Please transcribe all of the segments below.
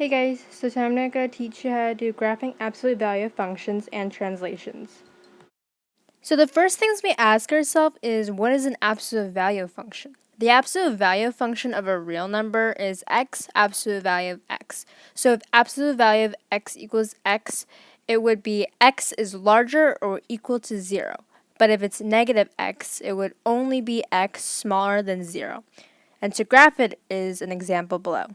Hey guys, so today I'm going to teach you how to do graphing absolute value of functions and translations. So the first things we ask ourselves is, what is an absolute value function? The absolute value function of a real number is x absolute value of x. So if absolute value of x equals x, it would be x is larger or equal to 0. But if it's negative x, it would only be x smaller than 0. And to graph it is an example below.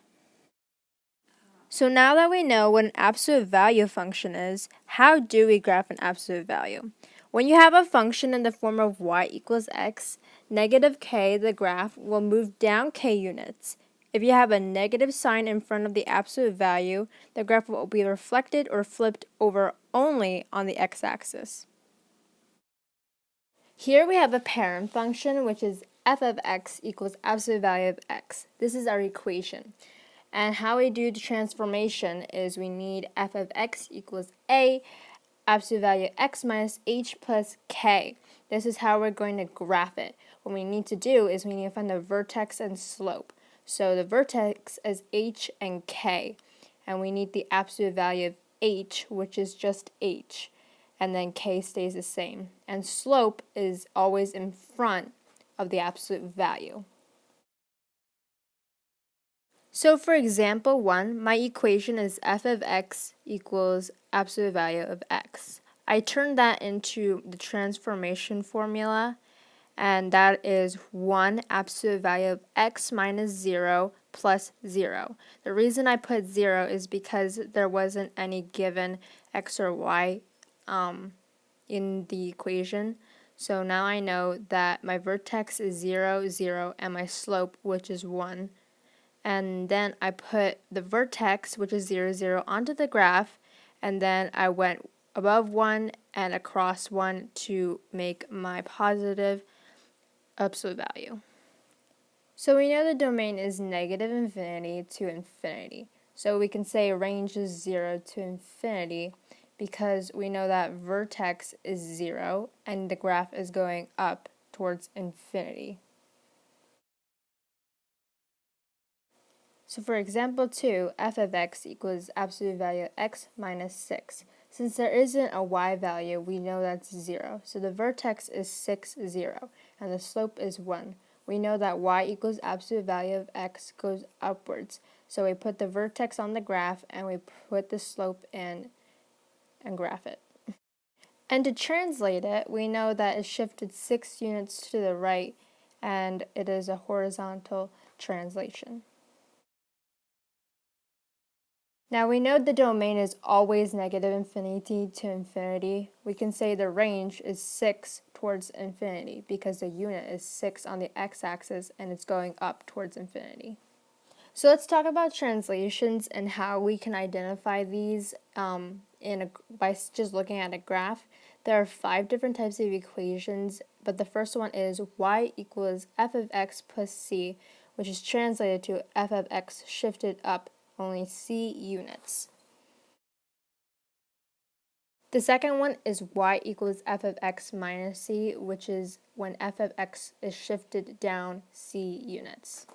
So now that we know what an absolute value function is, how do we graph an absolute value? When you have a function in the form of y equals x, negative k, the graph, will move down k units. If you have a negative sign in front of the absolute value, the graph will be reflected or flipped over only on the x-axis. Here we have a parent function, which is f of x equals absolute value of x. This is our equation. And how we do the transformation is we need f of x equals a, absolute value x minus h plus k. This is how we're going to graph it. What we need to do is we need to find the vertex and slope. So the vertex is h and k, and we need the absolute value of h, which is just h, and then k stays the same. And slope is always in front of the absolute value. So for example 1, my equation is f of x equals absolute value of x. I turned that into the transformation formula, and that is 1 absolute value of x minus 0 plus 0. The reason I put 0 is because there wasn't any given x or y in the equation. So now I know that my vertex is 0, 0, and my slope, which is 1. And then I put the vertex, which is 0, 0, onto the graph, and then I went above 1 and across 1 to make my positive absolute value. So we know the domain is negative infinity to infinity. So we can say range is 0 to infinity because we know that vertex is 0 and the graph is going up towards infinity. So for example 2, f of x equals absolute value of x minus 6. Since there isn't a y value, we know that's 0. So the vertex is 6, 0, and the slope is 1. We know that y equals absolute value of x goes upwards. So we put the vertex on the graph and we put the slope in and graph it. And to translate it, we know that it shifted 6 units to the right, and it is a horizontal translation. Now we know the domain is always negative infinity to infinity. We can say the range is 6 towards infinity because the unit is 6 on the x-axis and it's going up towards infinity. So let's talk about translations and how we can identify these by just looking at a graph. There are 5 different types of equations, but the first one is y equals f of x plus c, which is translated to f of x shifted up only c units. The second one is y equals f of x minus c, which is when f of x is shifted down c units.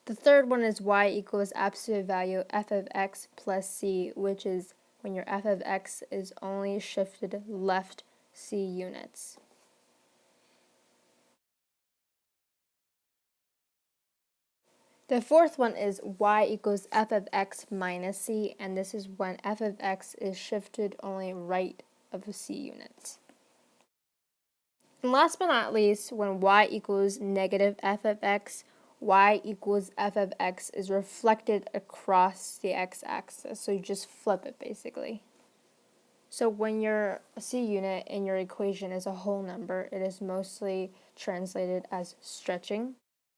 The third one is y equals absolute value f of x plus c, which is when your f of x is only shifted left c units. The fourth one is y equals f of x minus c, and this is when f of x is shifted only right of c units. And last but not least, when y equals negative f of x, y equals f of x is reflected across the x-axis, so you just flip it basically. So when your c unit in your equation is a whole number, it is mostly translated as stretching.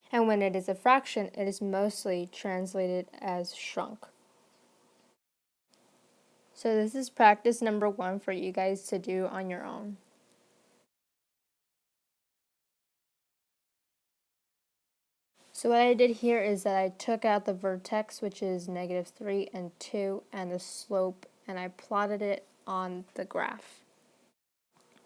And when it is a fraction, it is mostly translated as shrunk. So this is practice number 1 for you guys to do on your own. So what I did here is that I took out the vertex, which is negative 3 and 2, and the slope, and I plotted it on the graph.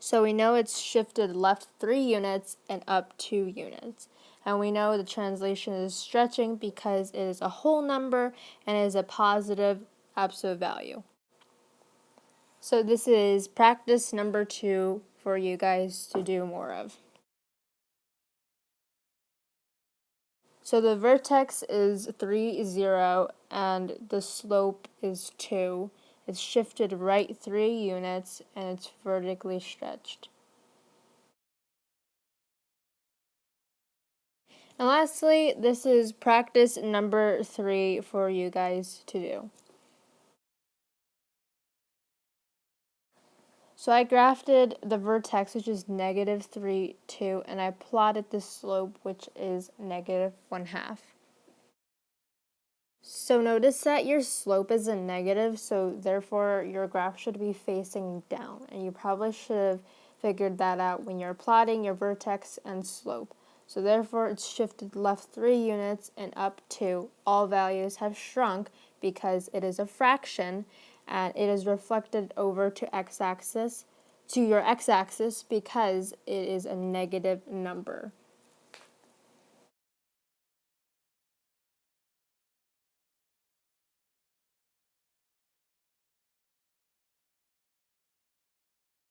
So we know it's shifted left 3 units and up 2 units. And we know the translation is stretching because it is a whole number and it is a positive absolute value. So this is practice number 2 for you guys to do more of. So the vertex is 3, 0, and the slope is 2. It's shifted right 3 units, and it's vertically stretched. And lastly, this is practice number 3 for you guys to do. So I graphed the vertex, which is negative 3, 2, and I plotted the slope, which is negative 1/2. So notice that your slope is a negative, so therefore your graph should be facing down. And you probably should have figured that out when you're plotting your vertex and slope. So therefore it's shifted left 3 units and up 2. All values have shrunk because it is a fraction, and it is reflected over to x-axis, to your x-axis, because it is a negative number.